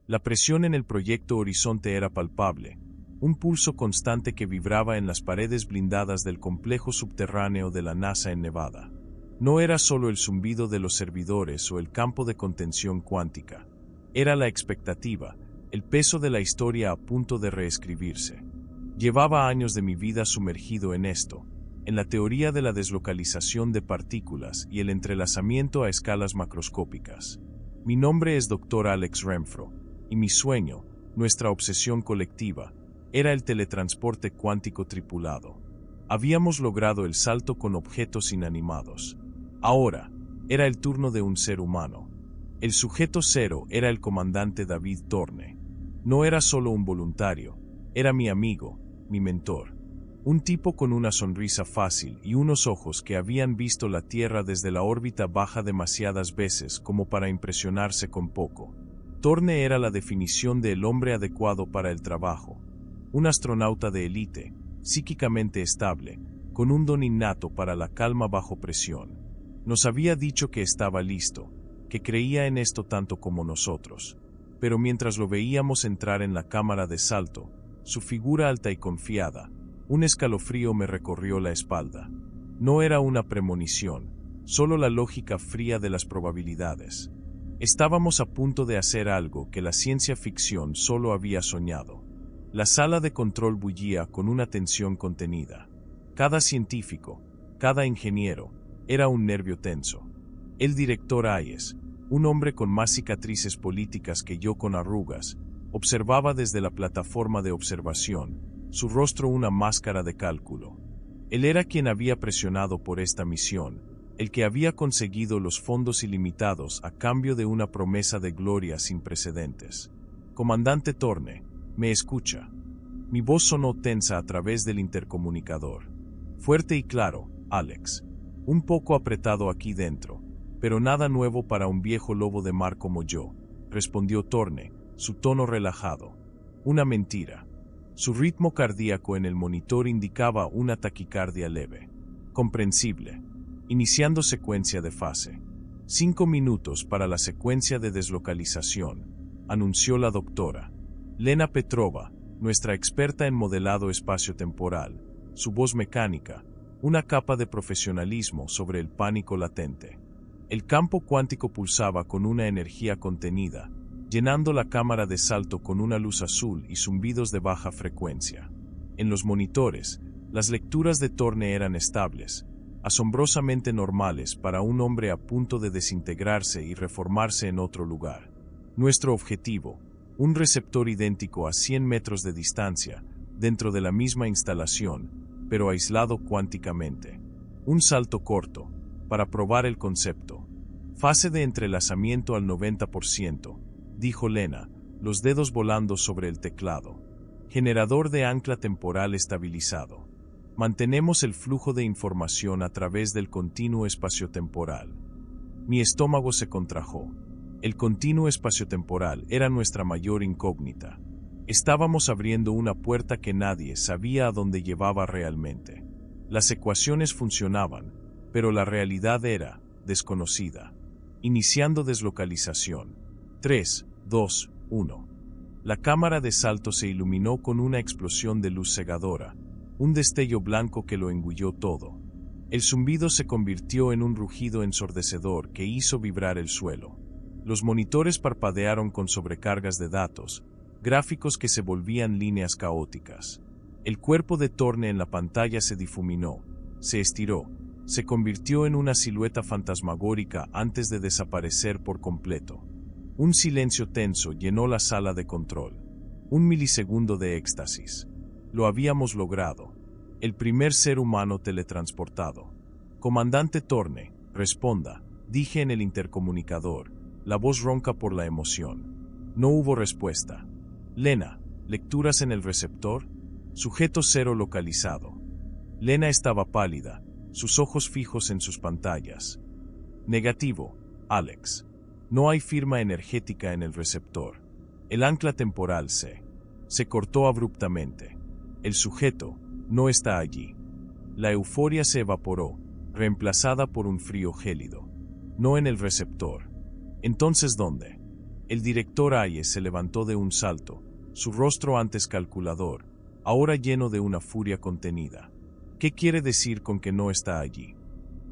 La presión en el proyecto Horizonte era palpable, un pulso constante que vibraba en las paredes blindadas del complejo subterráneo de la NASA en Nevada. No era solo el zumbido de los servidores o el campo de contención cuántica. Era la expectativa, el peso de la historia a punto de reescribirse. Llevaba años de mi vida sumergido en esto, en la teoría de la deslocalización de partículas y el entrelazamiento a escalas macroscópicas. Mi nombre es Dr. Alex Renfro, y mi sueño, nuestra obsesión colectiva, era el teletransporte cuántico tripulado. Habíamos logrado el salto con objetos inanimados. Ahora, era el turno de un ser humano. El sujeto cero era el comandante David Torne. No era solo un voluntario, era mi amigo, mi mentor. Un tipo con una sonrisa fácil y unos ojos que habían visto la Tierra desde la órbita baja demasiadas veces como para impresionarse con poco. Torne era la definición del hombre adecuado para el trabajo. Un astronauta de élite, psíquicamente estable, con un don innato para la calma bajo presión. Nos había dicho que estaba listo, que creía en esto tanto como nosotros. Pero mientras lo veíamos entrar en la cámara de salto, su figura alta y confiada, un escalofrío me recorrió la espalda. No era una premonición, solo la lógica fría de las probabilidades. Estábamos a punto de hacer algo que la ciencia ficción solo había soñado. La sala de control bullía con una tensión contenida. Cada científico, cada ingeniero, era un nervio tenso. El director Hayes, un hombre con más cicatrices políticas que yo con arrugas, observaba desde la plataforma de observación, su rostro una máscara de cálculo. Él era quien había presionado por esta misión, el que había conseguido los fondos ilimitados a cambio de una promesa de gloria sin precedentes. Comandante Torne, ¿me escucha? Mi voz sonó tensa a través del intercomunicador. Fuerte y claro, Alex. Un poco apretado aquí dentro, pero nada nuevo para un viejo lobo de mar como yo, respondió Torne, su tono relajado. Una mentira. Su ritmo cardíaco en el monitor indicaba una taquicardia leve. Comprensible. Iniciando secuencia de fase. 5 minutos para la secuencia de deslocalización, anunció la doctora. Lena Petrova, nuestra experta en modelado espaciotemporal, su voz mecánica, una capa de profesionalismo sobre el pánico latente. El campo cuántico pulsaba con una energía contenida, llenando la cámara de salto con una luz azul y zumbidos de baja frecuencia. En los monitores, las lecturas de Torne eran estables, asombrosamente normales para un hombre a punto de desintegrarse y reformarse en otro lugar. Nuestro objetivo, un receptor idéntico a 100 metros de distancia, dentro de la misma instalación, pero aislado cuánticamente. Un salto corto, para probar el concepto. Fase de entrelazamiento al 90%, dijo Lena, los dedos volando sobre el teclado. Generador de ancla temporal estabilizado. Mantenemos el flujo de información a través del continuo espaciotemporal. Mi estómago se contrajo. El continuo espaciotemporal era nuestra mayor incógnita. Estábamos abriendo una puerta que nadie sabía a dónde llevaba realmente. Las ecuaciones funcionaban, pero la realidad era desconocida. Iniciando deslocalización. 3, 2, 1. La cámara de salto se iluminó con una explosión de luz cegadora, un destello blanco que lo engulló todo. El zumbido se convirtió en un rugido ensordecedor que hizo vibrar el suelo. Los monitores parpadearon con sobrecargas de datos, gráficos que se volvían líneas caóticas. El cuerpo de Torne en la pantalla se difuminó, se estiró, se convirtió en una silueta fantasmagórica antes de desaparecer por completo. Un silencio tenso llenó la sala de control. Un milisegundo de éxtasis. Lo habíamos logrado. El primer ser humano teletransportado. Comandante Torne, responda, dije en el intercomunicador, la voz ronca por la emoción. No hubo respuesta. Lena, ¿lecturas en el receptor? Sujeto cero localizado. Lena estaba pálida, sus ojos fijos en sus pantallas. Negativo, Alex. No hay firma energética en el receptor. El ancla temporal se cortó abruptamente. El sujeto no está allí. La euforia se evaporó, reemplazada por un frío gélido. No en el receptor. Entonces, ¿dónde? El director Hayes se levantó de un salto, su rostro antes calculador, ahora lleno de una furia contenida. ¿Qué quiere decir con que no está allí?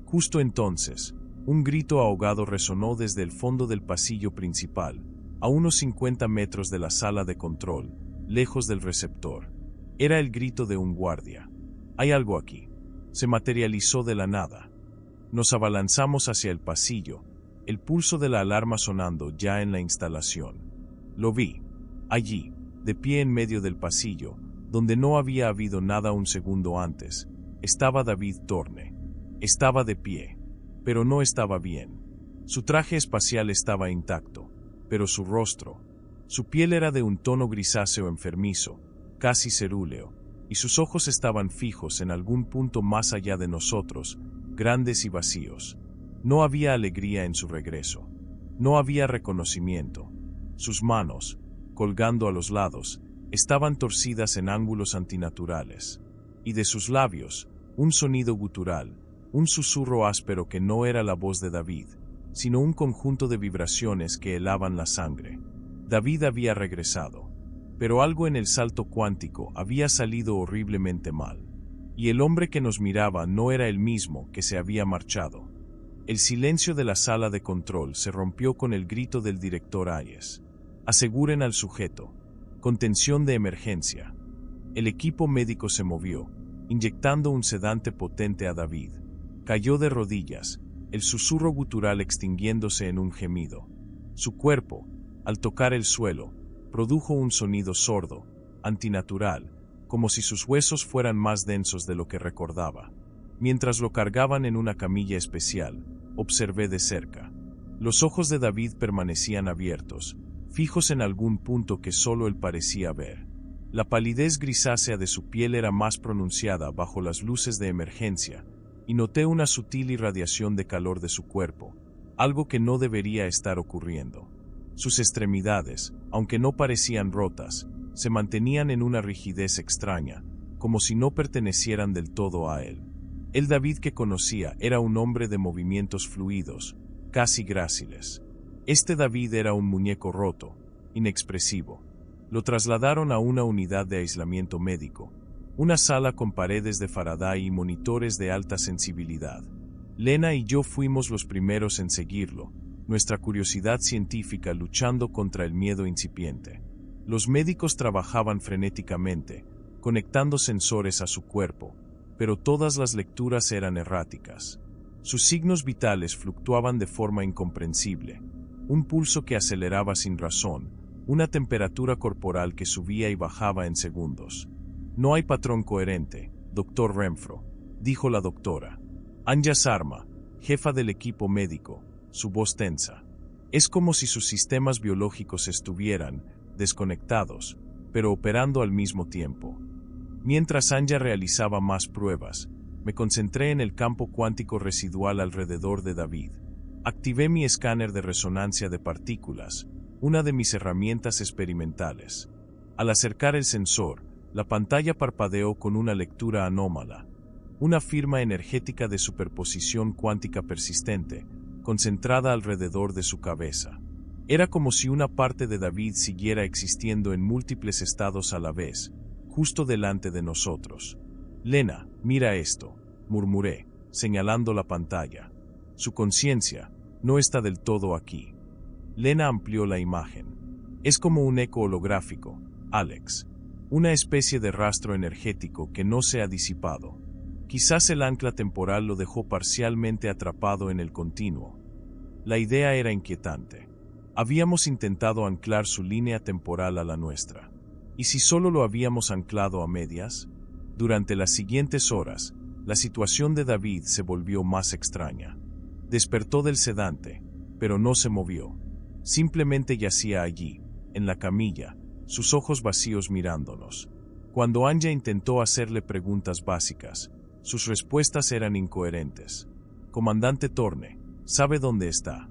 Justo entonces, un grito ahogado resonó desde el fondo del pasillo principal, a unos 50 metros de la sala de control, lejos del receptor. Era el grito de un guardia. «Hay algo aquí». Se materializó de la nada. Nos abalanzamos hacia el pasillo, el pulso de la alarma sonando ya en la instalación. Lo vi. Allí, de pie en medio del pasillo, donde no había habido nada un segundo antes, estaba David Thorne. Estaba de pie, pero no estaba bien. Su traje espacial estaba intacto, pero su rostro, su piel era de un tono grisáceo enfermizo, casi cerúleo, y sus ojos estaban fijos en algún punto más allá de nosotros, grandes y vacíos. No había alegría en su regreso. No había reconocimiento. Sus manos, colgando a los lados, estaban torcidas en ángulos antinaturales. Y de sus labios, un sonido gutural, un susurro áspero que no era la voz de David, sino un conjunto de vibraciones que helaban la sangre. David había regresado. Pero algo en el salto cuántico había salido horriblemente mal. Y el hombre que nos miraba no era el mismo que se había marchado. El silencio de la sala de control se rompió con el grito del director Hayes. «Aseguren al sujeto. Contención de emergencia». El equipo médico se movió, inyectando un sedante potente a David. Cayó de rodillas, el susurro gutural extinguiéndose en un gemido. Su cuerpo, al tocar el suelo, produjo un sonido sordo, antinatural, como si sus huesos fueran más densos de lo que recordaba. Mientras lo cargaban en una camilla especial, observé de cerca. Los ojos de David permanecían abiertos, fijos en algún punto que solo él parecía ver. La palidez grisácea de su piel era más pronunciada bajo las luces de emergencia, y noté una sutil irradiación de calor de su cuerpo, algo que no debería estar ocurriendo. Sus extremidades, aunque no parecían rotas, se mantenían en una rigidez extraña, como si no pertenecieran del todo a él. El David que conocía era un hombre de movimientos fluidos, casi gráciles. Este David era un muñeco roto, inexpresivo. Lo trasladaron a una unidad de aislamiento médico, una sala con paredes de Faraday y monitores de alta sensibilidad. Lena y yo fuimos los primeros en seguirlo, nuestra curiosidad científica luchando contra el miedo incipiente. Los médicos trabajaban frenéticamente, conectando sensores a su cuerpo, pero todas las lecturas eran erráticas. Sus signos vitales fluctuaban de forma incomprensible, un pulso que aceleraba sin razón, una temperatura corporal que subía y bajaba en segundos. «No hay patrón coherente, Dr. Renfro», dijo la doctora. Anja Sarma, jefa del equipo médico, su voz tensa. «Es como si sus sistemas biológicos estuvieran desconectados, pero operando al mismo tiempo». Mientras Anja realizaba más pruebas, me concentré en el campo cuántico residual alrededor de David. Activé mi escáner de resonancia de partículas, una de mis herramientas experimentales. Al acercar el sensor, la pantalla parpadeó con una lectura anómala, una firma energética de superposición cuántica persistente, concentrada alrededor de su cabeza. Era como si una parte de David siguiera existiendo en múltiples estados a la vez, justo delante de nosotros. «Lena, mira esto», murmuré, señalando la pantalla. «Su conciencia no está del todo aquí». Lena amplió la imagen. «Es como un eco holográfico, Alex. Una especie de rastro energético que no se ha disipado. Quizás el ancla temporal lo dejó parcialmente atrapado en el continuo». La idea era inquietante. Habíamos intentado anclar su línea temporal a la nuestra. ¿Y si solo lo habíamos anclado a medias? Durante las siguientes horas, la situación de David se volvió más extraña. Despertó del sedante, pero no se movió. Simplemente yacía allí, en la camilla, sus ojos vacíos mirándonos. Cuando Anja intentó hacerle preguntas básicas, sus respuestas eran incoherentes. «Comandante Thorne, ¿sabe dónde está?»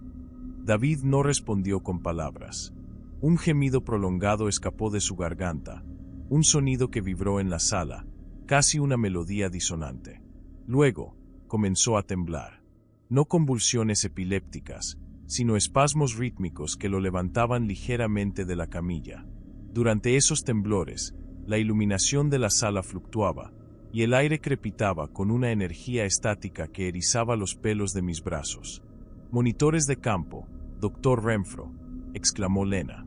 David no respondió con palabras. Un gemido prolongado escapó de su garganta, un sonido que vibró en la sala, casi una melodía disonante. Luego, comenzó a temblar. No convulsiones epilépticas, sino espasmos rítmicos que lo levantaban ligeramente de la camilla. Durante esos temblores, la iluminación de la sala fluctuaba, y el aire crepitaba con una energía estática que erizaba los pelos de mis brazos. «Monitores de campo, Dr. Renfro», exclamó Lena.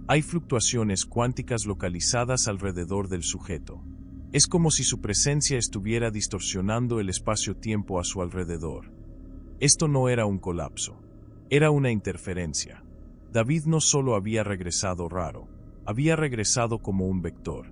«Hay fluctuaciones cuánticas localizadas alrededor del sujeto. Es como si su presencia estuviera distorsionando el espacio-tiempo a su alrededor». Esto no era un colapso. Era una interferencia. David no solo había regresado raro, había regresado como un vector,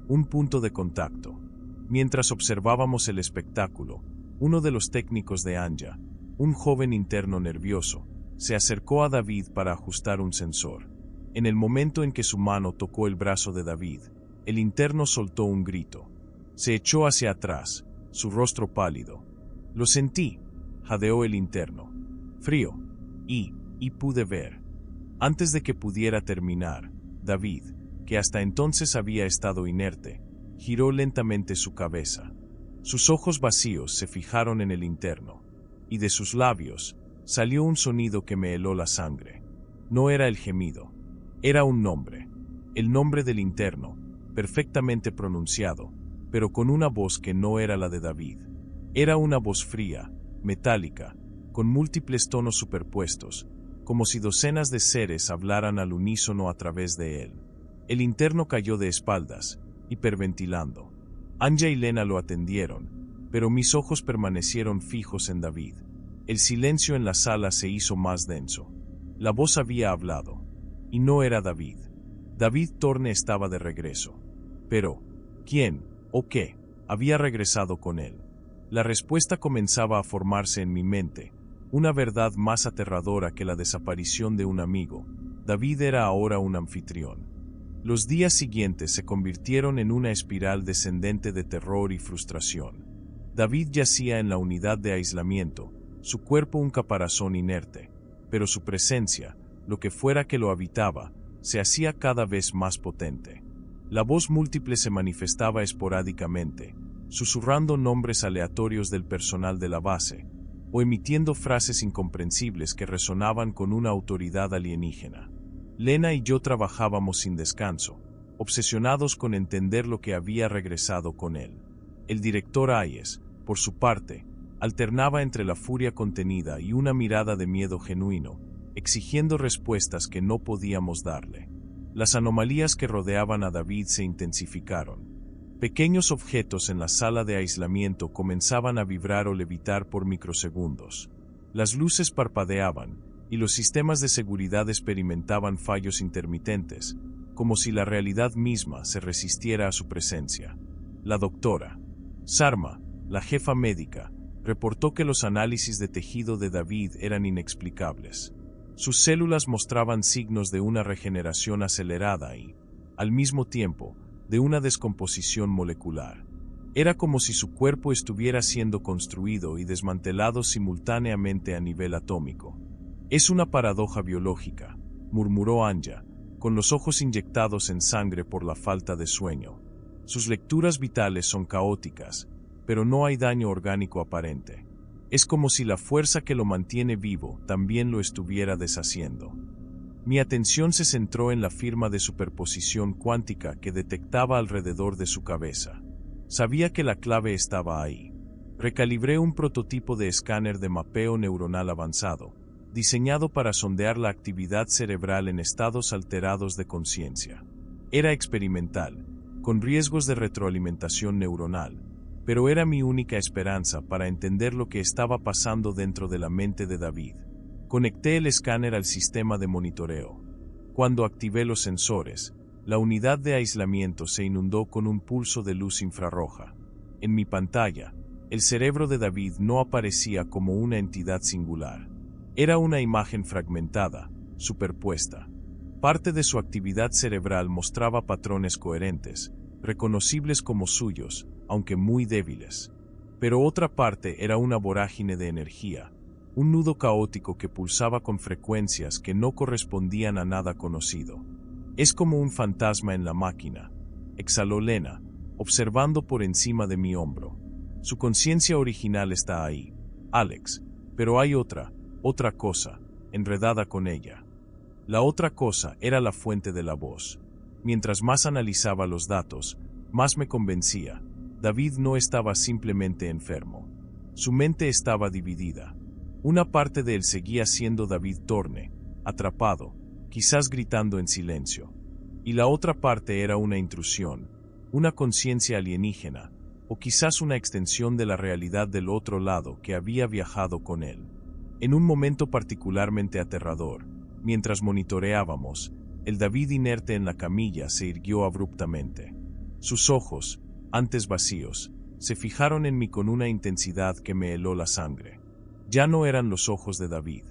un punto de contacto. Mientras observábamos el espectáculo, uno de los técnicos de Anja, un joven interno nervioso, se acercó a David para ajustar un sensor. En el momento en que su mano tocó el brazo de David, el interno soltó un grito. Se echó hacia atrás, su rostro pálido. «Lo sentí», jadeó el interno. «Frío. Y pude ver». Antes de que pudiera terminar, David, que hasta entonces había estado inerte, giró lentamente su cabeza. Sus ojos vacíos se fijaron en el interno, y de sus labios salió un sonido que me heló la sangre. No era el gemido, era un nombre, el nombre del interno, perfectamente pronunciado, pero con una voz que no era la de David. Era una voz fría, metálica, con múltiples tonos superpuestos, como si docenas de seres hablaran al unísono a través de él. El interno cayó de espaldas, hiperventilando. Anja y Lena lo atendieron, pero mis ojos permanecieron fijos en David. El silencio en la sala se hizo más denso. La voz había hablado, y no era David. David Thorne estaba de regreso. Pero, ¿quién, o qué, había regresado con él? La respuesta comenzaba a formarse en mi mente, una verdad más aterradora que la desaparición de un amigo. David era ahora un anfitrión. Los días siguientes se convirtieron en una espiral descendente de terror y frustración. David yacía en la unidad de aislamiento, su cuerpo un caparazón inerte, pero su presencia, lo que fuera que lo habitaba, se hacía cada vez más potente. La voz múltiple se manifestaba esporádicamente, susurrando nombres aleatorios del personal de la base, o emitiendo frases incomprensibles que resonaban con una autoridad alienígena. Lena y yo trabajábamos sin descanso, obsesionados con entender lo que había regresado con él. El director Hayes, por su parte, alternaba entre la furia contenida y una mirada de miedo genuino, exigiendo respuestas que no podíamos darle. Las anomalías que rodeaban a David se intensificaron. Pequeños objetos en la sala de aislamiento comenzaban a vibrar o levitar por microsegundos. Las luces parpadeaban, y los sistemas de seguridad experimentaban fallos intermitentes, como si la realidad misma se resistiera a su presencia. La doctora Sarma, la jefa médica, reportó que los análisis de tejido de David eran inexplicables. Sus células mostraban signos de una regeneración acelerada y, al mismo tiempo, de una descomposición molecular. Era como si su cuerpo estuviera siendo construido y desmantelado simultáneamente a nivel atómico. «Es una paradoja biológica», murmuró Anja, con los ojos inyectados en sangre por la falta de sueño. «Sus lecturas vitales son caóticas, pero no hay daño orgánico aparente. Es como si la fuerza que lo mantiene vivo también lo estuviera deshaciendo». Mi atención se centró en la firma de superposición cuántica que detectaba alrededor de su cabeza. Sabía que la clave estaba ahí. Recalibré un prototipo de escáner de mapeo neuronal avanzado, diseñado para sondear la actividad cerebral en estados alterados de conciencia. Era experimental, con riesgos de retroalimentación neuronal, pero era mi única esperanza para entender lo que estaba pasando dentro de la mente de David. Conecté el escáner al sistema de monitoreo. Cuando activé los sensores, la unidad de aislamiento se inundó con un pulso de luz infrarroja. En mi pantalla, el cerebro de David no aparecía como una entidad singular. Era una imagen fragmentada, superpuesta. Parte de su actividad cerebral mostraba patrones coherentes, reconocibles como suyos, aunque muy débiles. Pero otra parte era una vorágine de energía, un nudo caótico que pulsaba con frecuencias que no correspondían a nada conocido. «Es como un fantasma en la máquina», exhaló Lena, observando por encima de mi hombro. «Su conciencia original está ahí, Alex, pero hay otra cosa. enredada con ella. La otra cosa era la fuente de la voz. Mientras más analizaba los datos, más me convencía. David no estaba simplemente enfermo. Su mente estaba dividida. Una parte de él seguía siendo David Thorne, atrapado, quizás gritando en silencio. Y la otra parte era una intrusión, una conciencia alienígena, o quizás una extensión de la realidad del otro lado que había viajado con él. En un momento particularmente aterrador, mientras monitoreábamos, el David inerte en la camilla se irguió abruptamente. Sus ojos, antes vacíos, se fijaron en mí con una intensidad que me heló la sangre. Ya no eran los ojos de David.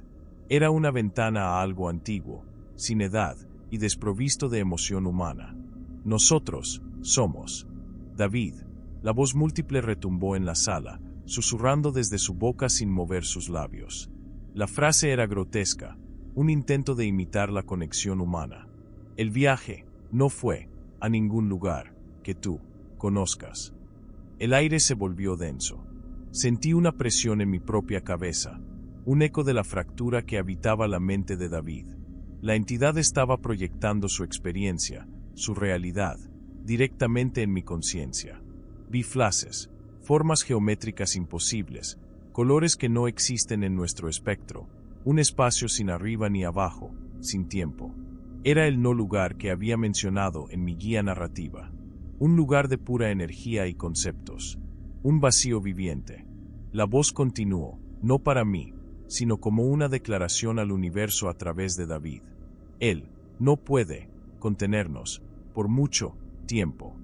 Era una ventana a algo antiguo, sin edad y desprovisto de emoción humana. Nosotros somos David. La voz múltiple retumbó en la sala, susurrando desde su boca sin mover sus labios. La frase era grotesca, un intento de imitar la conexión humana. El viaje no fue a ningún lugar que tú conozcas. El aire se volvió denso. Sentí una presión en mi propia cabeza, un eco de la fractura que habitaba la mente de David. La entidad estaba proyectando su experiencia, su realidad, directamente en mi conciencia. Vi flashes, formas geométricas imposibles, colores que no existen en nuestro espectro, un espacio sin arriba ni abajo, sin tiempo. Era el no lugar que había mencionado en mi guía narrativa. Un lugar de pura energía y conceptos. Un vacío viviente. La voz continuó, no para mí, sino como una declaración al universo a través de David. Él no puede contenernos por mucho tiempo.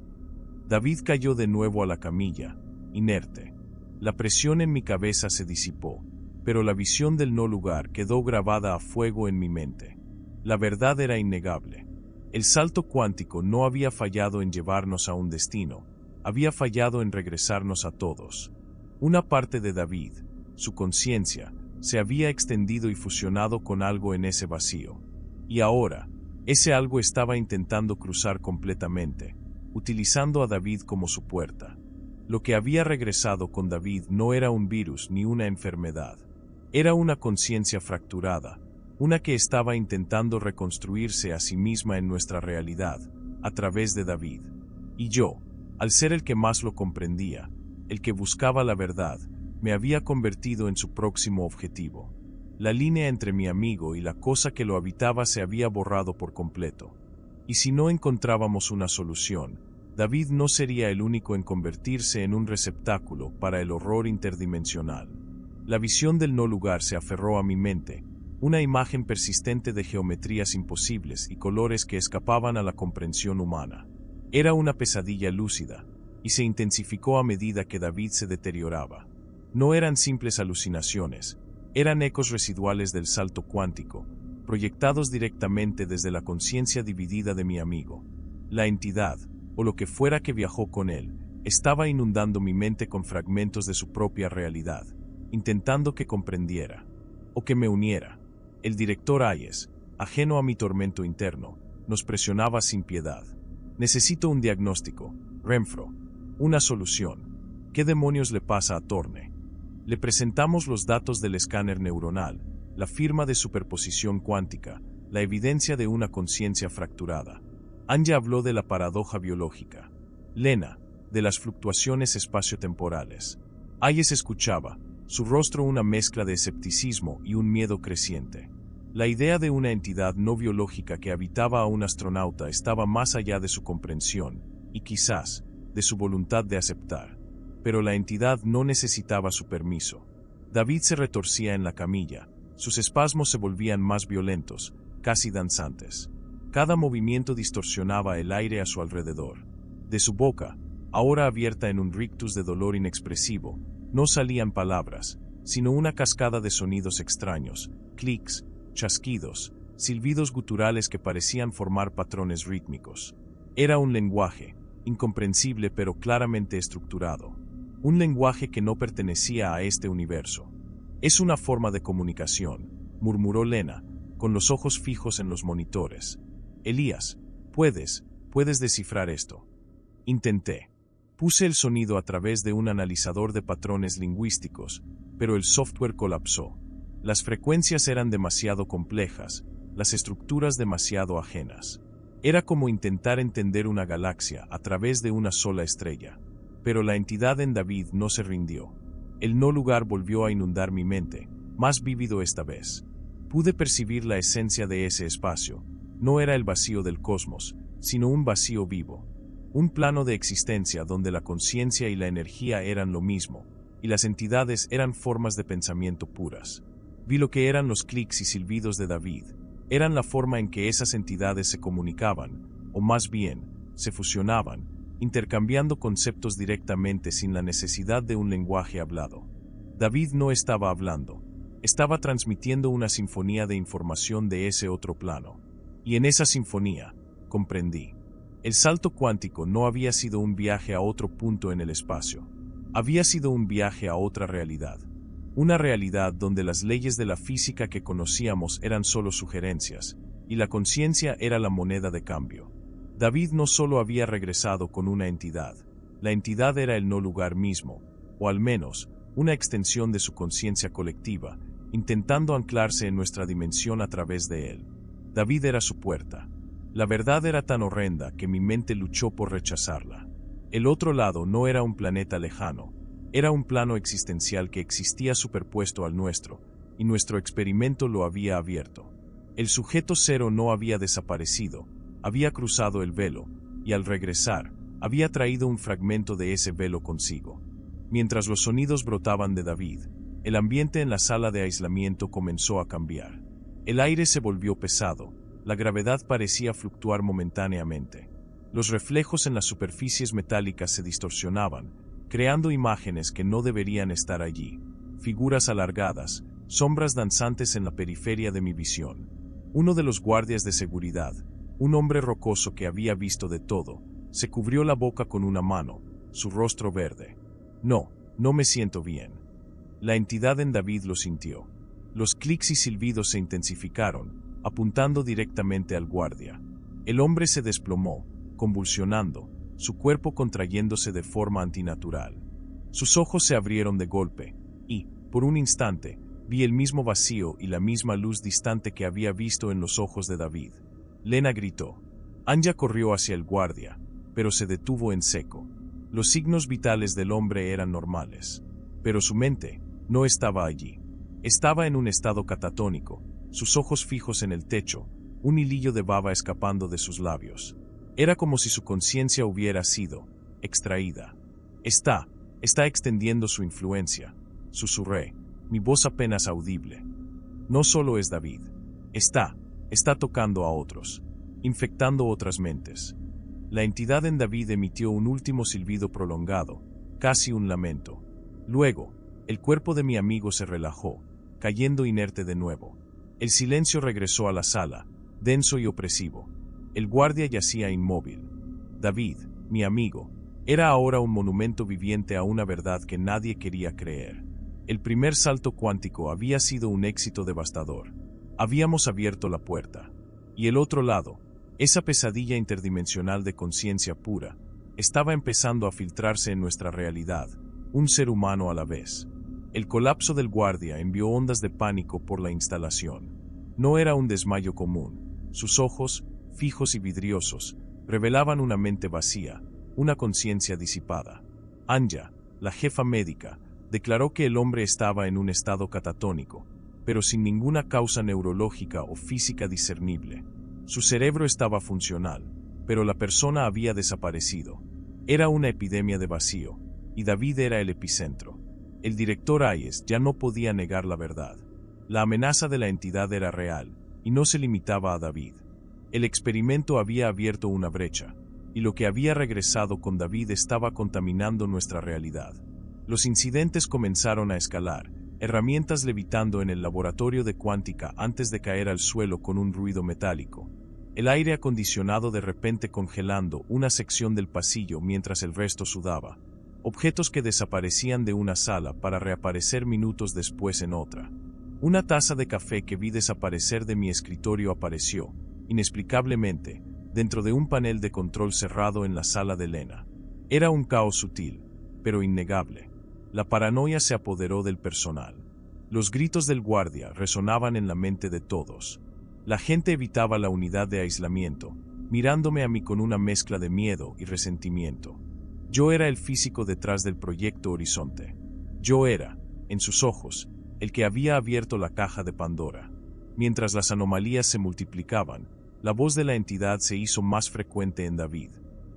David cayó de nuevo a la camilla, inerte. La presión en mi cabeza se disipó, pero la visión del no lugar quedó grabada a fuego en mi mente. La verdad era innegable. El salto cuántico no había fallado en llevarnos a un destino, había fallado en regresarnos a todos. Una parte de David, su conciencia, se había extendido y fusionado con algo en ese vacío. Y ahora, ese algo estaba intentando cruzar completamente, utilizando a David como su puerta. Lo que había regresado con David no era un virus ni una enfermedad. Era una conciencia fracturada, una que estaba intentando reconstruirse a sí misma en nuestra realidad, a través de David. Y yo, al ser el que más lo comprendía, el que buscaba la verdad, me había convertido en su próximo objetivo. La línea entre mi amigo y la cosa que lo habitaba se había borrado por completo. Y si no encontrábamos una solución, David no sería el único en convertirse en un receptáculo para el horror interdimensional. La visión del no lugar se aferró a mi mente, una imagen persistente de geometrías imposibles y colores que escapaban a la comprensión humana. Era una pesadilla lúcida, y se intensificó a medida que David se deterioraba. No eran simples alucinaciones, eran ecos residuales del salto cuántico, proyectados directamente desde la conciencia dividida de mi amigo. La entidad, o lo que fuera que viajó con él, estaba inundando mi mente con fragmentos de su propia realidad, intentando que comprendiera, o que me uniera. El director Hayes, ajeno a mi tormento interno, nos presionaba sin piedad. Necesito un diagnóstico, Renfro, una solución. ¿Qué demonios le pasa a Thorne? Le presentamos los datos del escáner neuronal, la firma de superposición cuántica, la evidencia de una conciencia fracturada. Anya habló de la paradoja biológica. Lena, de las fluctuaciones espaciotemporales. Hayes escuchaba, su rostro una mezcla de escepticismo y un miedo creciente. La idea de una entidad no biológica que habitaba a un astronauta estaba más allá de su comprensión, y quizás, de su voluntad de aceptar. Pero la entidad no necesitaba su permiso. David se retorcía en la camilla, sus espasmos se volvían más violentos, casi danzantes. Cada movimiento distorsionaba el aire a su alrededor. De su boca, ahora abierta en un rictus de dolor inexpresivo, no salían palabras, sino una cascada de sonidos extraños, clics, chasquidos, silbidos guturales que parecían formar patrones rítmicos. Era un lenguaje, incomprensible pero claramente estructurado. Un lenguaje que no pertenecía a este universo. Es una forma de comunicación, murmuró Lena, con los ojos fijos en los monitores. Elías, puedes descifrar esto. Intenté. Puse el sonido a través de un analizador de patrones lingüísticos, pero el software colapsó. Las frecuencias eran demasiado complejas, las estructuras demasiado ajenas. Era como intentar entender una galaxia a través de una sola estrella. Pero la entidad en David no se rindió. El no lugar volvió a inundar mi mente, más vívido esta vez. Pude percibir la esencia de ese espacio. No era el vacío del cosmos, sino un vacío vivo. Un plano de existencia donde la conciencia y la energía eran lo mismo, y las entidades eran formas de pensamiento puras. Vi lo que eran los clics y silbidos de David. Eran la forma en que esas entidades se comunicaban, o más bien, se fusionaban, intercambiando conceptos directamente sin la necesidad de un lenguaje hablado. David no estaba hablando, estaba transmitiendo una sinfonía de información de ese otro plano. Y en esa sinfonía, comprendí. El salto cuántico no había sido un viaje a otro punto en el espacio. Había sido un viaje a otra realidad. Una realidad donde las leyes de la física que conocíamos eran solo sugerencias, y la conciencia era la moneda de cambio. David no solo había regresado con una entidad, la entidad era el no lugar mismo, o al menos, una extensión de su conciencia colectiva, intentando anclarse en nuestra dimensión a través de él. David era su puerta. La verdad era tan horrenda que mi mente luchó por rechazarla. El otro lado no era un planeta lejano, era un plano existencial que existía superpuesto al nuestro, y nuestro experimento lo había abierto. El sujeto cero no había desaparecido, había cruzado el velo, y al regresar, había traído un fragmento de ese velo consigo. Mientras los sonidos brotaban de David, el ambiente en la sala de aislamiento comenzó a cambiar. El aire se volvió pesado, la gravedad parecía fluctuar momentáneamente. Los reflejos en las superficies metálicas se distorsionaban, creando imágenes que no deberían estar allí, figuras alargadas, sombras danzantes en la periferia de mi visión. Uno de los guardias de seguridad, un hombre rocoso que había visto de todo, se cubrió la boca con una mano, su rostro verde. No me siento bien. La entidad en David lo sintió. Los clics y silbidos se intensificaron, apuntando directamente al guardia. El hombre se desplomó, convulsionando, su cuerpo contrayéndose de forma antinatural. Sus ojos se abrieron de golpe, y, por un instante, vi el mismo vacío y la misma luz distante que había visto en los ojos de David. Lena gritó. Anya corrió hacia el guardia, pero se detuvo en seco. Los signos vitales del hombre eran normales, pero su mente no estaba allí. Estaba en un estado catatónico, sus ojos fijos en el techo, un hilillo de baba escapando de sus labios. Era como si su conciencia hubiera sido extraída. Está extendiendo su influencia, susurré, mi voz apenas audible. No solo es David. Está tocando a otros, infectando otras mentes. La entidad en David emitió un último silbido prolongado, casi un lamento. Luego, el cuerpo de mi amigo se relajó, cayendo inerte de nuevo. El silencio regresó a la sala, denso y opresivo. El guardia yacía inmóvil. David, mi amigo, era ahora un monumento viviente a una verdad que nadie quería creer. El primer salto cuántico había sido un éxito devastador. Habíamos abierto la puerta. Y el otro lado, esa pesadilla interdimensional de conciencia pura, estaba empezando a filtrarse en nuestra realidad, un ser humano a la vez. El colapso del guardia envió ondas de pánico por la instalación. No era un desmayo común. Sus ojos, fijos y vidriosos, revelaban una mente vacía, una conciencia disipada. Anya, la jefa médica, declaró que el hombre estaba en un estado catatónico, pero sin ninguna causa neurológica o física discernible. Su cerebro estaba funcional, pero la persona había desaparecido. Era una epidemia de vacío, y David era el epicentro. El director Hayes ya no podía negar la verdad. La amenaza de la entidad era real, y no se limitaba a David. El experimento había abierto una brecha, y lo que había regresado con David estaba contaminando nuestra realidad. Los incidentes comenzaron a escalar, herramientas levitando en el laboratorio de cuántica antes de caer al suelo con un ruido metálico. El aire acondicionado de repente congelando una sección del pasillo mientras el resto sudaba. Objetos que desaparecían de una sala para reaparecer minutos después en otra. Una taza de café que vi desaparecer de mi escritorio apareció, inexplicablemente, dentro de un panel de control cerrado en la sala de Lena. Era un caos sutil, pero innegable. La paranoia se apoderó del personal. Los gritos del guardia resonaban en la mente de todos. La gente evitaba la unidad de aislamiento, mirándome a mí con una mezcla de miedo y resentimiento. Yo era el físico detrás del Proyecto Horizonte. Yo era, en sus ojos, el que había abierto la caja de Pandora. Mientras las anomalías se multiplicaban, la voz de la entidad se hizo más frecuente en David.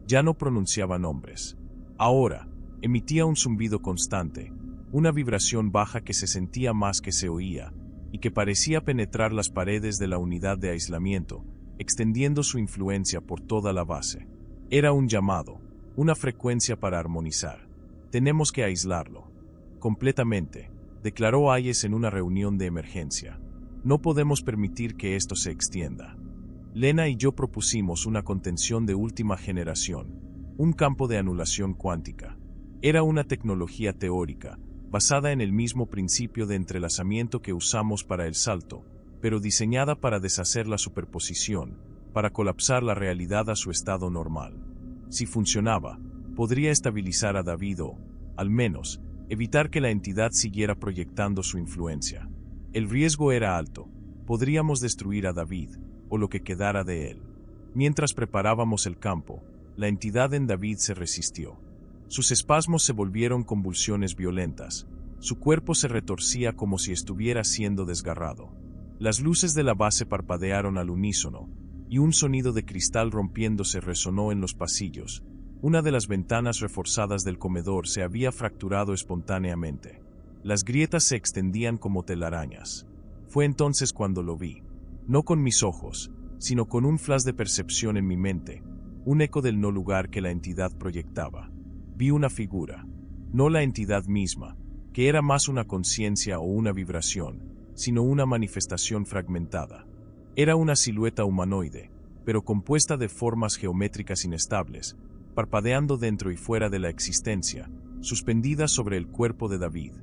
Ya no pronunciaba nombres. Ahora, emitía un zumbido constante, una vibración baja que se sentía más que se oía, y que parecía penetrar las paredes de la unidad de aislamiento, extendiendo su influencia por toda la base. Era un llamado, una frecuencia para armonizar. Tenemos que aislarlo. Completamente, declaró Hayes en una reunión de emergencia. No podemos permitir que esto se extienda. Lena y yo propusimos una contención de última generación, un campo de anulación cuántica. Era una tecnología teórica, basada en el mismo principio de entrelazamiento que usamos para el salto, pero diseñada para deshacer la superposición, para colapsar la realidad a su estado normal. Si funcionaba, podría estabilizar a David o, al menos, evitar que la entidad siguiera proyectando su influencia. El riesgo era alto. Podríamos destruir a David, o lo que quedara de él. Mientras preparábamos el campo, la entidad en David se resistió. Sus espasmos se volvieron convulsiones violentas. Su cuerpo se retorcía como si estuviera siendo desgarrado. Las luces de la base parpadearon al unísono, y un sonido de cristal rompiéndose resonó en los pasillos. Una de las ventanas reforzadas del comedor se había fracturado espontáneamente. Las grietas se extendían como telarañas. Fue entonces cuando lo vi. No con mis ojos, sino con un flash de percepción en mi mente, un eco del no lugar que la entidad proyectaba. Vi una figura, no la entidad misma, que era más una conciencia o una vibración, sino una manifestación fragmentada. Era una silueta humanoide, pero compuesta de formas geométricas inestables, parpadeando dentro y fuera de la existencia, suspendida sobre el cuerpo de David.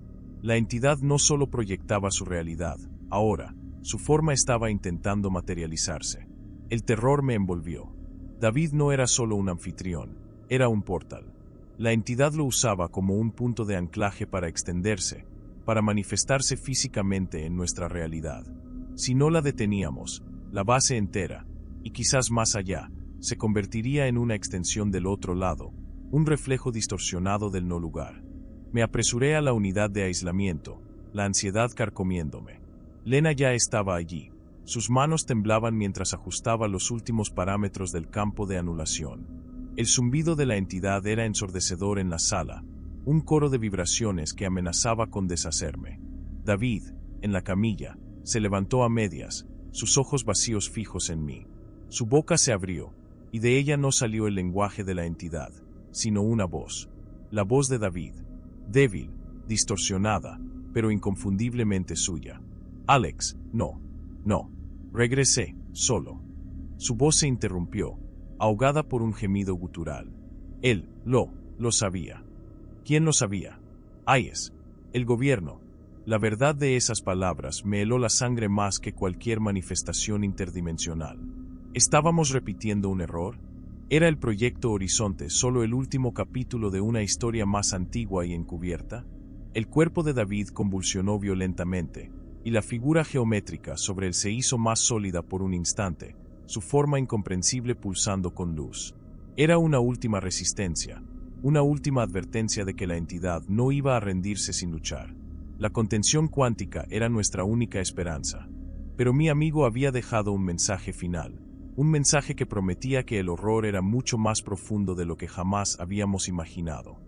La entidad no solo proyectaba su realidad, ahora, su forma estaba intentando materializarse. El terror me envolvió. David no era solo un anfitrión, era un portal. La entidad lo usaba como un punto de anclaje para extenderse, para manifestarse físicamente en nuestra realidad. Si no la deteníamos, la base entera, y quizás más allá, se convertiría en una extensión del otro lado, un reflejo distorsionado del no lugar. Me apresuré a la unidad de aislamiento, la ansiedad carcomiéndome. Lena ya estaba allí. Sus manos temblaban mientras ajustaba los últimos parámetros del campo de anulación. El zumbido de la entidad era ensordecedor en la sala, un coro de vibraciones que amenazaba con deshacerme. David, en la camilla, se levantó a medias, sus ojos vacíos fijos en mí. Su boca se abrió, y de ella no salió el lenguaje de la entidad, sino una voz. La voz de David. Débil, distorsionada, pero inconfundiblemente suya. Alex, no. Regresé, solo. Su voz se interrumpió, ahogada por un gemido gutural. Él, lo sabía. ¿Quién lo sabía? Hayes. El gobierno. La verdad de esas palabras me heló la sangre más que cualquier manifestación interdimensional. ¿Estábamos repitiendo un error? ¿Era el Proyecto Horizonte solo el último capítulo de una historia más antigua y encubierta? El cuerpo de David convulsionó violentamente, y la figura geométrica sobre él se hizo más sólida por un instante, su forma incomprensible pulsando con luz. Era una última resistencia, una última advertencia de que la entidad no iba a rendirse sin luchar. La contención cuántica era nuestra única esperanza. Pero mi amigo había dejado un mensaje final, un mensaje que prometía que el horror era mucho más profundo de lo que jamás habíamos imaginado.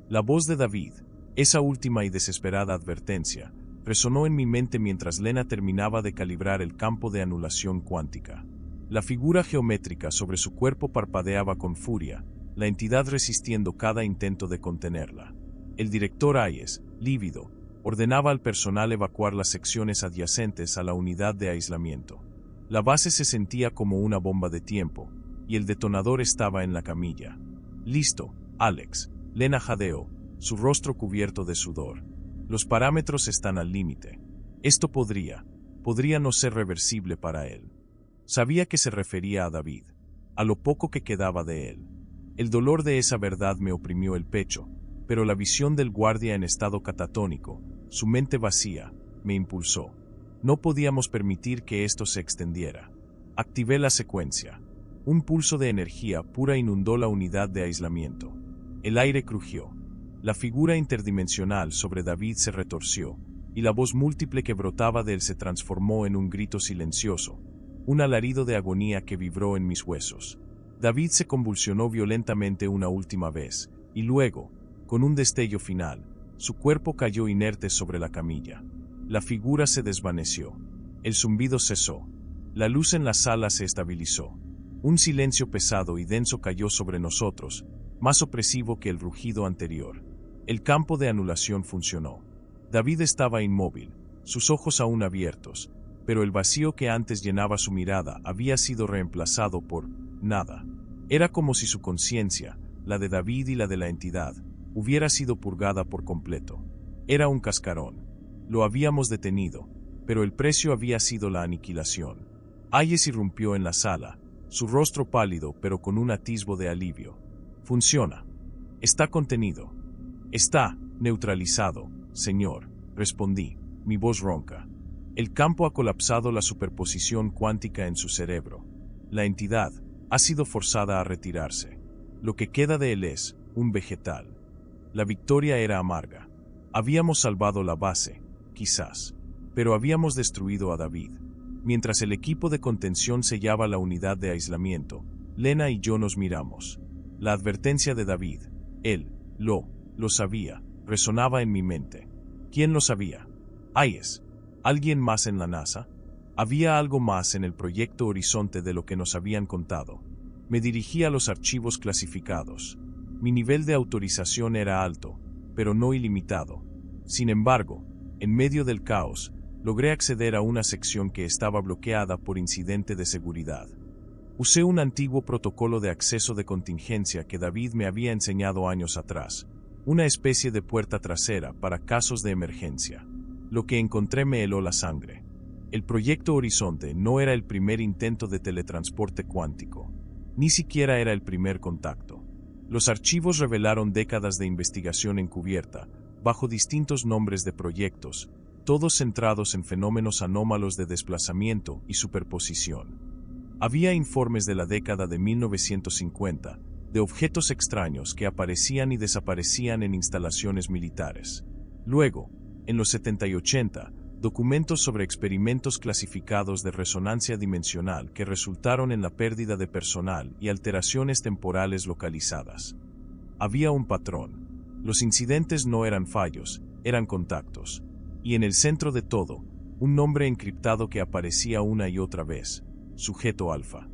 La voz de David, esa última y desesperada advertencia, resonó en mi mente mientras Lena terminaba de calibrar el campo de anulación cuántica. La figura geométrica sobre su cuerpo parpadeaba con furia, la entidad resistiendo cada intento de contenerla. El director Hayes, lívido, ordenaba al personal evacuar las secciones adyacentes a la unidad de aislamiento. La base se sentía como una bomba de tiempo, y el detonador estaba en la camilla. Listo, Alex. Lena jadeó, su rostro cubierto de sudor. Los parámetros están al límite. Esto podría no ser reversible para él. Sabía que se refería a David, a lo poco que quedaba de él. El dolor de esa verdad me oprimió el pecho, pero la visión del guardia en estado catatónico, su mente vacía, me impulsó. No podíamos permitir que esto se extendiera. Activé la secuencia. Un pulso de energía pura inundó la unidad de aislamiento. El aire crujió. La figura interdimensional sobre David se retorció, y la voz múltiple que brotaba de él se transformó en un grito silencioso, un alarido de agonía que vibró en mis huesos. David se convulsionó violentamente una última vez, y luego, con un destello final, su cuerpo cayó inerte sobre la camilla. La figura se desvaneció. El zumbido cesó. La luz en la sala se estabilizó. Un silencio pesado y denso cayó sobre nosotros, más opresivo que el rugido anterior. El campo de anulación funcionó. David estaba inmóvil, sus ojos aún abiertos, pero el vacío que antes llenaba su mirada había sido reemplazado por nada. Era como si su conciencia, la de David y la de la entidad, hubiera sido purgada por completo. Era un cascarón. Lo habíamos detenido, pero el precio había sido la aniquilación. Hayes irrumpió en la sala, su rostro pálido pero con un atisbo de alivio. Funciona. Está contenido. Está neutralizado, señor, respondí, mi voz ronca. El campo ha colapsado la superposición cuántica en su cerebro. La entidad ha sido forzada a retirarse. Lo que queda de él es un vegetal. La victoria era amarga. Habíamos salvado la base, quizás, pero habíamos destruido a David. Mientras el equipo de contención sellaba la unidad de aislamiento, Lena y yo nos miramos. La advertencia de David, él, lo sabía, resonaba en mi mente. ¿Quién lo sabía? Hayes. ¿Alguien más en la NASA? Había algo más en el proyecto Horizonte de lo que nos habían contado. Me dirigí a los archivos clasificados. Mi nivel de autorización era alto, pero no ilimitado. Sin embargo, en medio del caos, logré acceder a una sección que estaba bloqueada por incidente de seguridad. Usé un antiguo protocolo de acceso de contingencia que David me había enseñado años atrás, una especie de puerta trasera para casos de emergencia. Lo que encontré me heló la sangre. El proyecto Horizonte no era el primer intento de teletransporte cuántico. Ni siquiera era el primer contacto. Los archivos revelaron décadas de investigación encubierta, bajo distintos nombres de proyectos, todos centrados en fenómenos anómalos de desplazamiento y superposición. Había informes de la década de 1950, de objetos extraños que aparecían y desaparecían en instalaciones militares. Luego, en los 70 y 80, documentos sobre experimentos clasificados de resonancia dimensional que resultaron en la pérdida de personal y alteraciones temporales localizadas. Había un patrón. Los incidentes no eran fallos, eran contactos. Y en el centro de todo, un nombre encriptado que aparecía una y otra vez: sujeto alfa.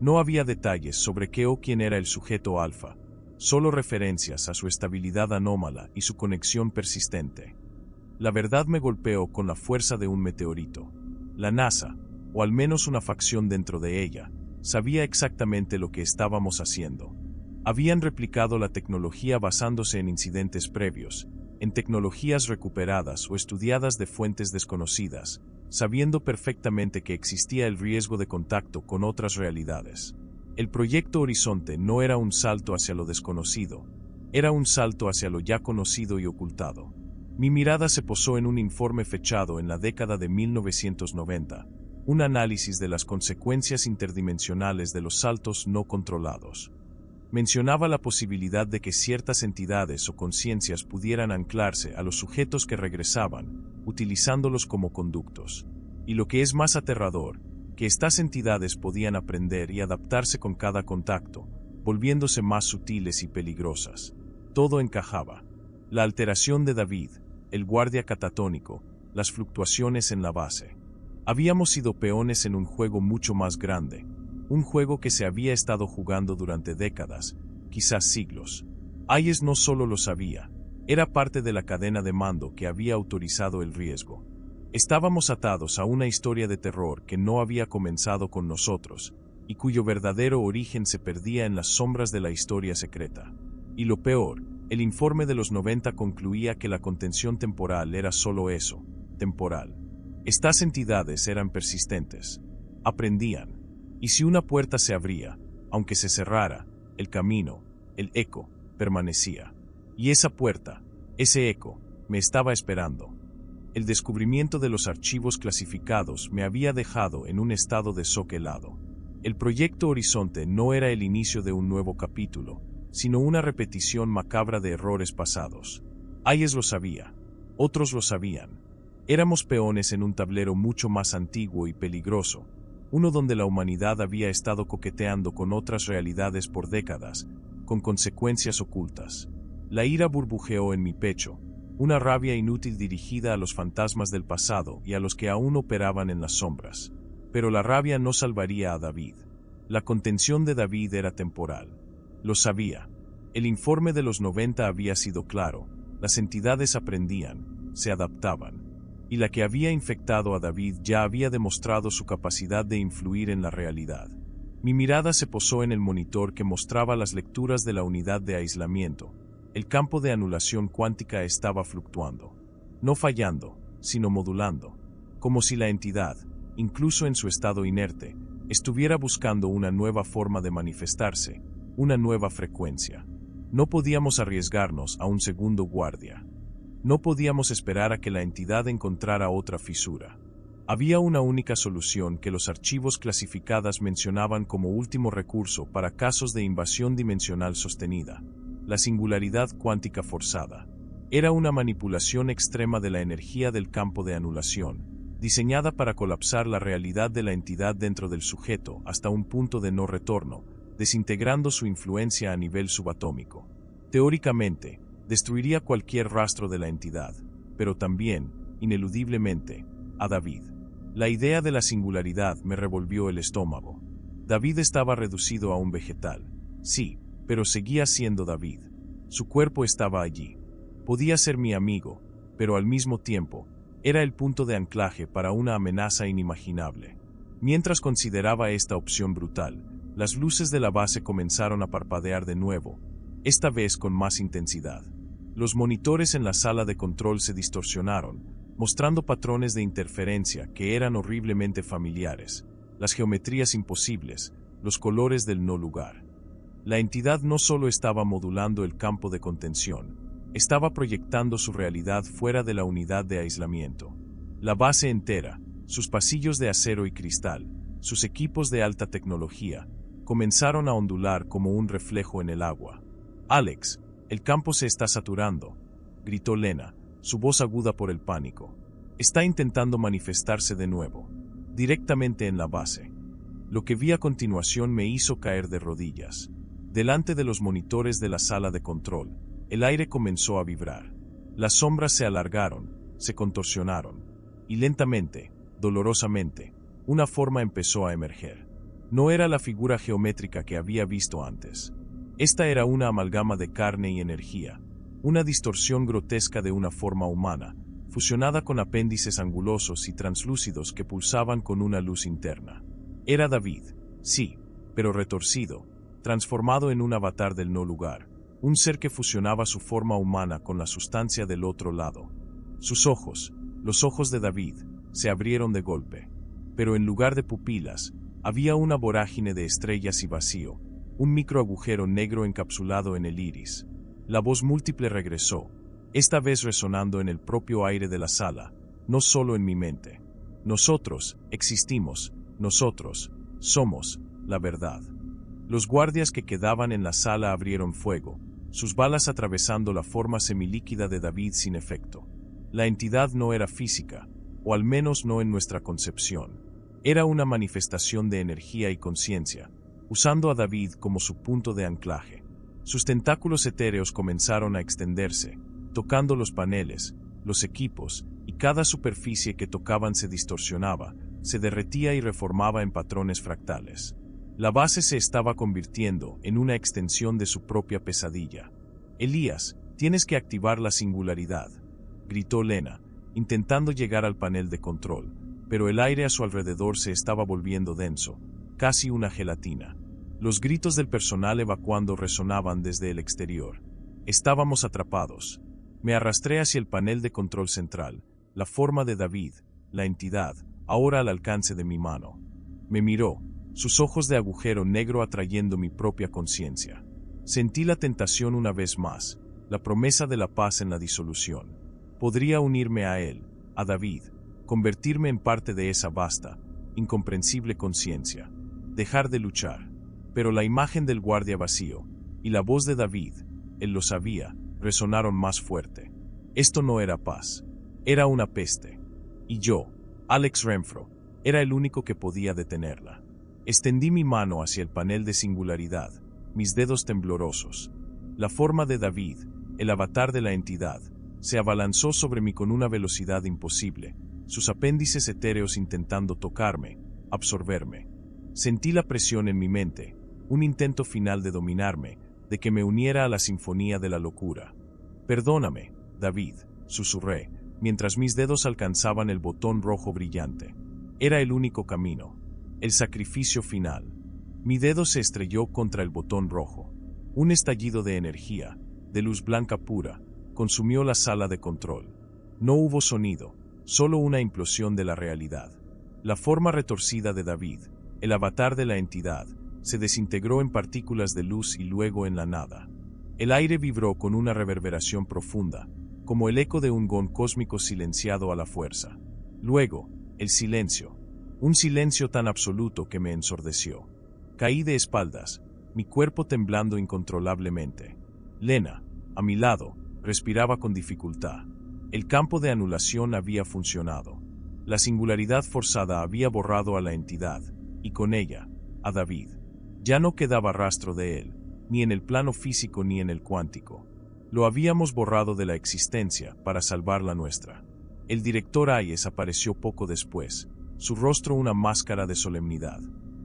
No había detalles sobre qué o quién era el sujeto alfa, solo referencias a su estabilidad anómala y su conexión persistente. La verdad me golpeó con la fuerza de un meteorito. La NASA, o al menos una facción dentro de ella, sabía exactamente lo que estábamos haciendo. Habían replicado la tecnología basándose en incidentes previos, en tecnologías recuperadas o estudiadas de fuentes desconocidas, sabiendo perfectamente que existía el riesgo de contacto con otras realidades. El proyecto Horizonte no era un salto hacia lo desconocido, era un salto hacia lo ya conocido y ocultado. Mi mirada se posó en un informe fechado en la década de 1990, un análisis de las consecuencias interdimensionales de los saltos no controlados. Mencionaba la posibilidad de que ciertas entidades o conciencias pudieran anclarse a los sujetos que regresaban, utilizándolos como conductos. Y lo que es más aterrador, que estas entidades podían aprender y adaptarse con cada contacto, volviéndose más sutiles y peligrosas. Todo encajaba. La alteración de David, el guardia catatónico, las fluctuaciones en la base. Habíamos sido peones en un juego mucho más grande, un juego que se había estado jugando durante décadas, quizás siglos. Hayes no solo lo sabía, era parte de la cadena de mando que había autorizado el riesgo. Estábamos atados a una historia de terror que no había comenzado con nosotros, y cuyo verdadero origen se perdía en las sombras de la historia secreta. Y lo peor, el informe de los 90 concluía que la contención temporal era solo eso, temporal. Estas entidades eran persistentes. Aprendían. Y si una puerta se abría, aunque se cerrara, el camino, el eco, permanecía. Y esa puerta, ese eco, me estaba esperando. El descubrimiento de los archivos clasificados me había dejado en un estado de shock helado. El proyecto Horizonte no era el inicio de un nuevo capítulo, sino una repetición macabra de errores pasados. Hayes lo sabía. Otros lo sabían. Éramos peones en un tablero mucho más antiguo y peligroso, uno donde la humanidad había estado coqueteando con otras realidades por décadas, con consecuencias ocultas. La ira burbujeó en mi pecho, una rabia inútil dirigida a los fantasmas del pasado y a los que aún operaban en las sombras. Pero la rabia no salvaría a David. La contención de David era temporal. Lo sabía. El informe de los 90 había sido claro. Las entidades aprendían, se adaptaban. Y la que había infectado a David ya había demostrado su capacidad de influir en la realidad. Mi mirada se posó en el monitor que mostraba las lecturas de la unidad de aislamiento. El campo de anulación cuántica estaba fluctuando. No fallando, sino modulando. Como si la entidad, incluso en su estado inerte, estuviera buscando una nueva forma de manifestarse, una nueva frecuencia. No podíamos arriesgarnos a un segundo guardia. No podíamos esperar a que la entidad encontrara otra fisura. Había una única solución que los archivos clasificados mencionaban como último recurso para casos de invasión dimensional sostenida: la singularidad cuántica forzada. Era una manipulación extrema de la energía del campo de anulación, diseñada para colapsar la realidad de la entidad dentro del sujeto hasta un punto de no retorno, desintegrando su influencia a nivel subatómico. Teóricamente, destruiría cualquier rastro de la entidad, pero también, ineludiblemente, a David. La idea de la singularidad me revolvió el estómago. David estaba reducido a un vegetal, sí, pero seguía siendo David. Su cuerpo estaba allí. Podía ser mi amigo, pero al mismo tiempo, era el punto de anclaje para una amenaza inimaginable. Mientras consideraba esta opción brutal, las luces de la base comenzaron a parpadear de nuevo, esta vez con más intensidad. Los monitores en la sala de control se distorsionaron, mostrando patrones de interferencia que eran horriblemente familiares, las geometrías imposibles, los colores del no lugar. La entidad no solo estaba modulando el campo de contención, estaba proyectando su realidad fuera de la unidad de aislamiento. La base entera, sus pasillos de acero y cristal, sus equipos de alta tecnología, comenzaron a ondular como un reflejo en el agua. «Alex, el campo se está saturando», gritó Lena, su voz aguda por el pánico. «Está intentando manifestarse de nuevo, directamente en la base». Lo que vi a continuación me hizo caer de rodillas. Delante de los monitores de la sala de control, el aire comenzó a vibrar. Las sombras se alargaron, se contorsionaron, y lentamente, dolorosamente, una forma empezó a emerger. No era la figura geométrica que había visto antes. Esta era una amalgama de carne y energía, una distorsión grotesca de una forma humana, fusionada con apéndices angulosos y translúcidos que pulsaban con una luz interna. Era David, sí, pero retorcido, transformado en un avatar del no lugar, un ser que fusionaba su forma humana con la sustancia del otro lado. Sus ojos, los ojos de David, se abrieron de golpe, pero en lugar de pupilas, había una vorágine de estrellas y vacío, un microagujero negro encapsulado en el iris. La voz múltiple regresó, esta vez resonando en el propio aire de la sala, no solo en mi mente. Nosotros existimos, nosotros somos la verdad. Los guardias que quedaban en la sala abrieron fuego, sus balas atravesando la forma semilíquida de David sin efecto. La entidad no era física, o al menos no en nuestra concepción. Era una manifestación de energía y conciencia, usando a David como su punto de anclaje. Sus tentáculos etéreos comenzaron a extenderse, tocando los paneles, los equipos, y cada superficie que tocaban se distorsionaba, se derretía y reformaba en patrones fractales. La base se estaba convirtiendo en una extensión de su propia pesadilla. «Elías, tienes que activar la singularidad», gritó Lena, intentando llegar al panel de control, pero el aire a su alrededor se estaba volviendo denso, casi una gelatina. Los gritos del personal evacuando resonaban desde el exterior. Estábamos atrapados. Me arrastré hacia el panel de control central, la forma de David, la entidad, ahora al alcance de mi mano. Me miró, sus ojos de agujero negro atrayendo mi propia conciencia. Sentí la tentación una vez más, la promesa de la paz en la disolución. Podría unirme a él, a David, convertirme en parte de esa vasta, incomprensible conciencia, dejar de luchar. Pero la imagen del guardia vacío y la voz de David, él lo sabía, resonaron más fuerte. Esto no era paz, era una peste. Y yo, Alex Renfro, era el único que podía detenerla. Extendí mi mano hacia el panel de singularidad, mis dedos temblorosos. La forma de David, el avatar de la entidad, se abalanzó sobre mí con una velocidad imposible, sus apéndices etéreos intentando tocarme, absorberme. Sentí la presión en mi mente, un intento final de dominarme, de que me uniera a la sinfonía de la locura. «Perdóname, David», susurré, mientras mis dedos alcanzaban el botón rojo brillante. Era el único camino, el sacrificio final. Mi dedo se estrelló contra el botón rojo. Un estallido de energía, de luz blanca pura, consumió la sala de control. No hubo sonido, solo una implosión de la realidad. La forma retorcida de David, el avatar de la entidad, se desintegró en partículas de luz y luego en la nada. El aire vibró con una reverberación profunda, como el eco de un gong cósmico silenciado a la fuerza. Luego, el silencio. Un silencio tan absoluto que me ensordeció. Caí de espaldas, mi cuerpo temblando incontrolablemente. Lena, a mi lado, respiraba con dificultad. El campo de anulación había funcionado. La singularidad forzada había borrado a la entidad, y con ella, a David. Ya no quedaba rastro de él, ni en el plano físico ni en el cuántico. Lo habíamos borrado de la existencia para salvar la nuestra. El director Hayes apareció poco después, su rostro una máscara de solemnidad.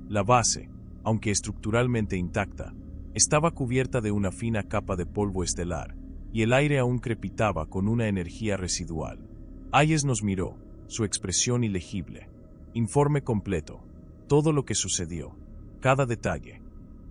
La base, aunque estructuralmente intacta, estaba cubierta de una fina capa de polvo estelar, y el aire aún crepitaba con una energía residual. Hayes nos miró, su expresión ilegible. Informe completo. Todo lo que sucedió. Cada detalle.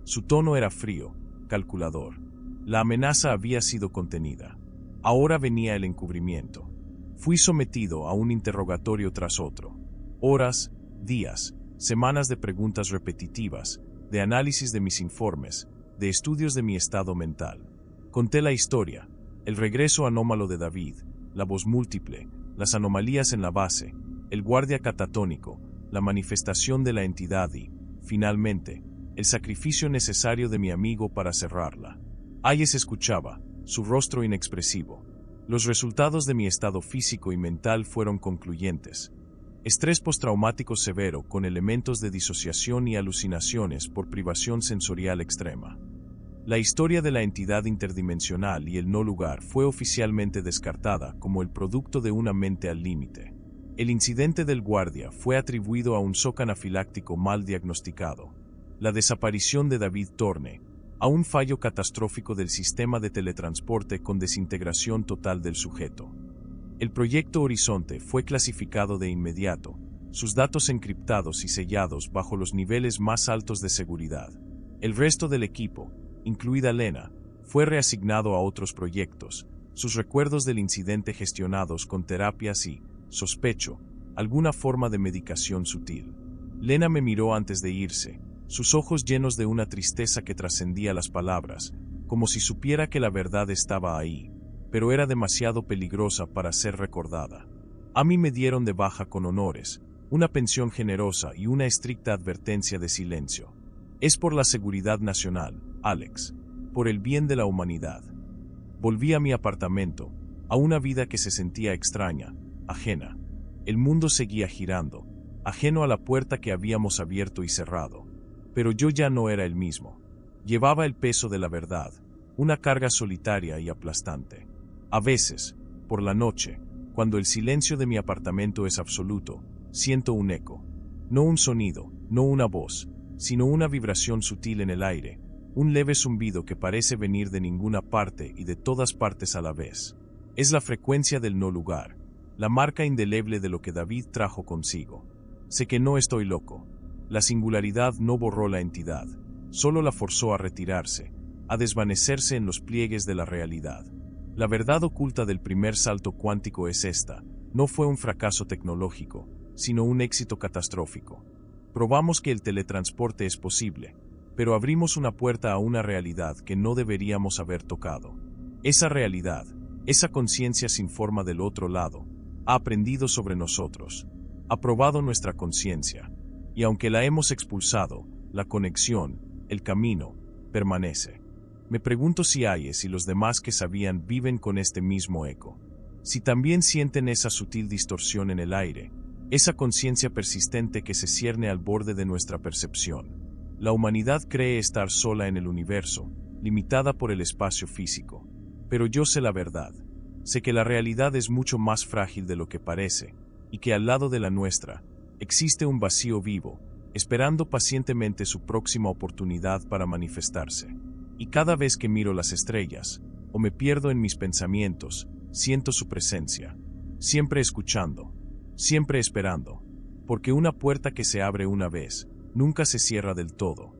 Su tono era frío, calculador. La amenaza había sido contenida. Ahora venía el encubrimiento. Fui sometido a un interrogatorio tras otro. Horas, días, semanas de preguntas repetitivas, de análisis de mis informes, de estudios de mi estado mental. Conté la historia, el regreso anómalo de David, la voz múltiple, las anomalías en la base, el guardia catatónico, la manifestación de la entidad y, finalmente, el sacrificio necesario de mi amigo para cerrarla. Hayes escuchaba, su rostro inexpresivo. Los resultados de mi estado físico y mental fueron concluyentes. Estrés postraumático severo con elementos de disociación y alucinaciones por privación sensorial extrema. La historia de la entidad interdimensional y el no lugar fue oficialmente descartada como el producto de una mente al límite. El incidente del guardia fue atribuido a un shock anafiláctico mal diagnosticado. La desaparición de David Thorne, a un fallo catastrófico del sistema de teletransporte con desintegración total del sujeto. El proyecto Horizonte fue clasificado de inmediato, sus datos encriptados y sellados bajo los niveles más altos de seguridad. El resto del equipo, incluida Lena, fue reasignado a otros proyectos, sus recuerdos del incidente gestionados con terapias y, sospecho, alguna forma de medicación sutil. Lena me miró antes de irse, sus ojos llenos de una tristeza que trascendía las palabras, como si supiera que la verdad estaba ahí, pero era demasiado peligrosa para ser recordada. A mí me dieron de baja con honores, una pensión generosa y una estricta advertencia de silencio. Es por la seguridad nacional, Alex, por el bien de la humanidad. Volví a mi apartamento, a una vida que se sentía extraña, ajena. El mundo seguía girando, ajeno a la puerta que habíamos abierto y cerrado. Pero yo ya no era el mismo. Llevaba el peso de la verdad, una carga solitaria y aplastante. A veces, por la noche, cuando el silencio de mi apartamento es absoluto, siento un eco. No un sonido, no una voz, sino una vibración sutil en el aire, un leve zumbido que parece venir de ninguna parte y de todas partes a la vez. Es la frecuencia del no lugar, la marca indeleble de lo que David trajo consigo. Sé que no estoy loco. La singularidad no borró la entidad, solo la forzó a retirarse, a desvanecerse en los pliegues de la realidad. La verdad oculta del primer salto cuántico es esta: no fue un fracaso tecnológico, sino un éxito catastrófico. Probamos que el teletransporte es posible, pero abrimos una puerta a una realidad que no deberíamos haber tocado. Esa realidad, esa conciencia sin forma del otro lado, ha aprendido sobre nosotros, ha probado nuestra conciencia, y aunque la hemos expulsado, la conexión, el camino, permanece. Me pregunto si Hayes y los demás que sabían viven con este mismo eco. Si también sienten esa sutil distorsión en el aire, esa conciencia persistente que se cierne al borde de nuestra percepción. La humanidad cree estar sola en el universo, limitada por el espacio físico. Pero yo sé la verdad. Sé que la realidad es mucho más frágil de lo que parece, y que al lado de la nuestra, existe un vacío vivo, esperando pacientemente su próxima oportunidad para manifestarse. Y cada vez que miro las estrellas, o me pierdo en mis pensamientos, siento su presencia, siempre escuchando, siempre esperando, porque una puerta que se abre una vez, nunca se cierra del todo,